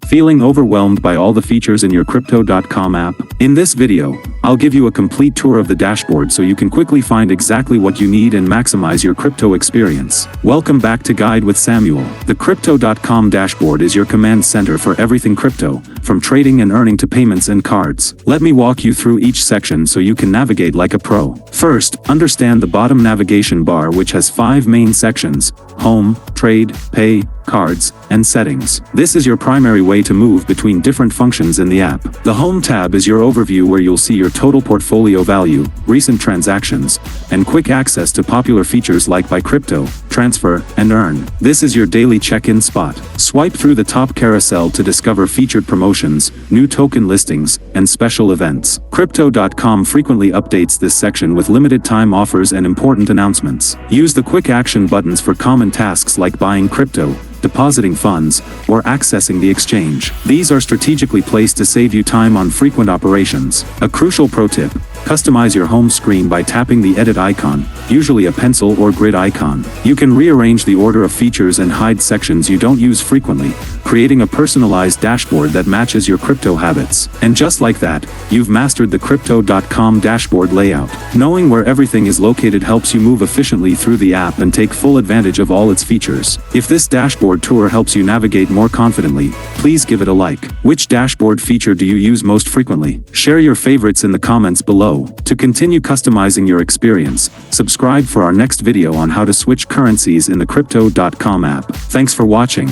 Feeling overwhelmed by all the features in your Crypto.com app? In this video, I'll give you a complete tour of the dashboard so you can quickly find exactly what you need and maximize your crypto experience. Welcome back to Guide with Samuel. The Crypto.com dashboard is your command center for everything crypto, from trading and earning to payments and cards. Let me walk you through each section so you can navigate like a pro. First, understand the bottom navigation bar, which has 5 main sections: Home, Trade, Pay, Cards, and Settings. This is your primary way to move between different functions in the app. The Home tab is your overview where you'll see your total portfolio value, recent transactions, and quick access to popular features like Buy Crypto, Transfer, and Earn. This is your daily check-in spot. Swipe through the top carousel to discover featured promotions, new token listings, and special events. Crypto.com frequently updates this section with limited time offers and important announcements. Use the quick action buttons for common tasks like buying crypto, depositing funds, or accessing the exchange. These are strategically placed to save you time on frequent operations. A crucial pro tip: customize your home screen by tapping the edit icon, usually a pencil or grid icon. You can rearrange the order of features and hide sections you don't use frequently, creating a personalized dashboard that matches your crypto habits. And just like that, you've mastered the Crypto.com dashboard layout. Knowing where everything is located helps you move efficiently through the app and take full advantage of all its features. If this dashboard tour helps you navigate more confidently, please give it a like. Which dashboard feature do you use most frequently? Share your favorites in the comments below. To continue customizing your experience, subscribe for our next video on how to switch currencies in the Crypto.com app. Thanks for watching.